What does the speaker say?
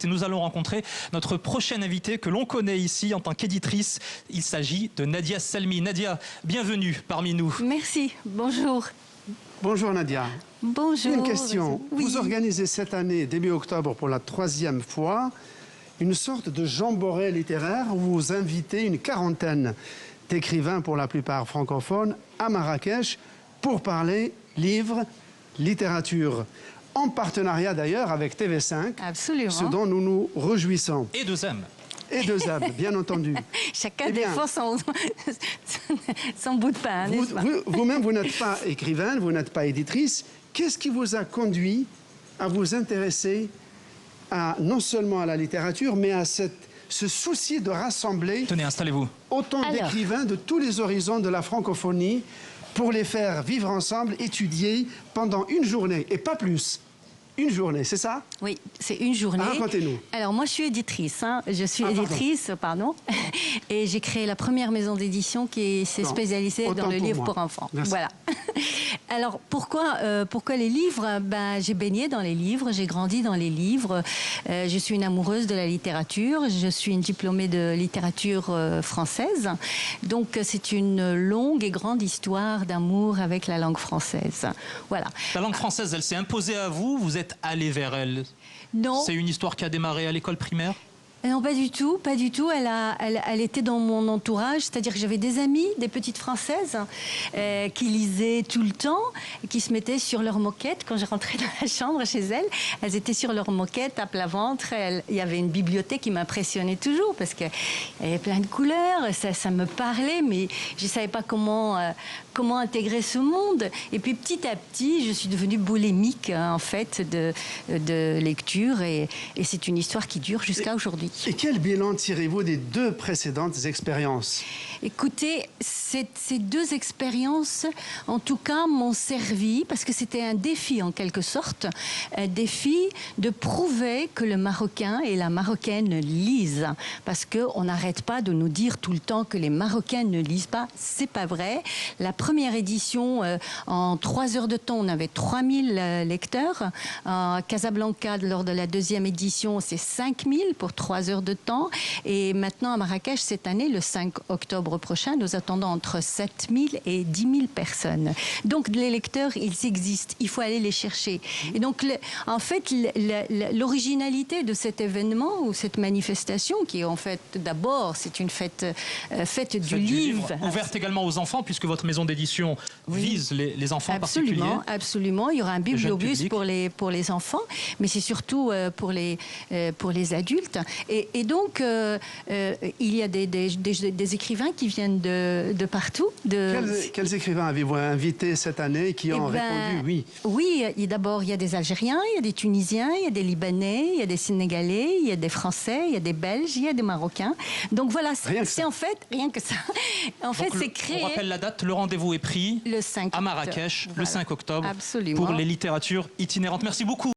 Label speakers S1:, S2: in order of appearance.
S1: Et nous allons rencontrer notre prochaine invitée que l'on connaît ici en tant qu'éditrice. Il s'agit de Nadia Salmi. Nadia, bienvenue parmi nous.
S2: Merci, bonjour.
S3: Bonjour Nadia.
S2: Bonjour.
S3: Une question.
S2: Oui.
S3: Vous organisez cette année, début octobre, pour la 3e fois, une sorte de jamboree littéraire où vous invitez une quarantaine d'écrivains, pour la plupart francophones, à Marrakech pour parler livres, littérature. En partenariat d'ailleurs avec TV5.
S2: Absolument.
S3: Ce dont nous nous réjouissons.
S1: Et de Zem.
S3: Et de Zem, bien entendu.
S2: Chacun défend son bout de pain, n'est-ce pas?
S3: Vous-même, vous n'êtes pas écrivaine, vous n'êtes pas éditrice. Qu'est-ce qui vous a conduit à vous intéresser non seulement à la littérature, mais à ce souci de rassembler
S1: Tenez, installez-vous.
S3: Autant d'écrivains de tous les horizons de la francophonie pour les faire vivre ensemble, étudier pendant une journée, et pas plus. Une journée, c'est ça?
S2: Oui, c'est une journée.
S3: Racontez-nous.
S2: Alors, moi, je suis éditrice. Je suis éditrice, pardon. Et j'ai créé la première maison d'édition qui s'est spécialisée dans le livre pour enfants.
S3: Merci.
S2: Voilà. Alors, pourquoi les livres? J'ai baigné dans les livres, j'ai grandi dans les livres. Je suis une amoureuse de la littérature. Je suis une diplômée de littérature française. Donc, c'est une longue et grande histoire d'amour avec la langue française. Voilà.
S1: La langue française, elle s'est imposée à vous? Vous êtes allé vers elle?
S2: Non.
S1: C'est une histoire qui a démarré à l'école primaire?
S2: Non, pas du tout, pas du tout. Elle était dans mon entourage, c'est-à-dire que j'avais des amies, des petites Françaises, qui lisaient tout le temps, qui se mettaient sur leur moquette. Quand je rentrais dans la chambre chez elles, elles étaient sur leur moquette à plat ventre. Il y avait une bibliothèque qui m'impressionnait toujours parce qu'il y avait plein de couleurs, ça me parlait, mais je ne savais pas comment intégrer ce monde. Et puis petit à petit, je suis devenue boulimique, en fait, de lecture, et c'est une histoire qui dure jusqu'à aujourd'hui.
S3: Et quel bilan tirez-vous des 2 précédentes expériences?
S2: Écoutez, ces 2 expériences, en tout cas, m'ont servi, parce que c'était un défi en quelque sorte, un défi de prouver que le Marocain et la Marocaine lisent. Parce qu'on n'arrête pas de nous dire tout le temps que les Marocains ne lisent pas. C'est pas vrai. La première édition, en 3 heures de temps, on avait 3000 lecteurs. À Casablanca, lors de la 2e édition, c'est 5000 pour 3 heures de temps. Et maintenant, à Marrakech, cette année, le 5 octobre prochain, nous attendons entre 7000 et 10 000 personnes. Donc, les lecteurs, ils existent. Il faut aller les chercher. Et donc, en fait, l'originalité de cet événement ou cette manifestation, qui est en fait, d'abord, c'est une fête du livre.
S1: Ouverte également aux enfants, puisque votre maison d'édition vise les enfants particuliers.
S2: Absolument. Il y aura un bibliobus pour les enfants, mais c'est surtout pour les adultes. Et donc, il y a des écrivains qui viennent de partout.
S3: Quels écrivains avez-vous invités cette année qui ont répondu oui? Oui,
S2: d'abord, il y a des Algériens, il y a des Tunisiens, il y a des Libanais, il y a des Sénégalais, il y a des Français, il y a des Belges, il y a des Marocains. Donc voilà, c'est en fait rien que ça. En fait, c'est créé...
S1: On rappelle la date, le rendez-vous est pris
S2: le 5
S1: à Marrakech, le 5 octobre,
S2: Absolument.
S1: pour les littératures itinérantes. Merci beaucoup.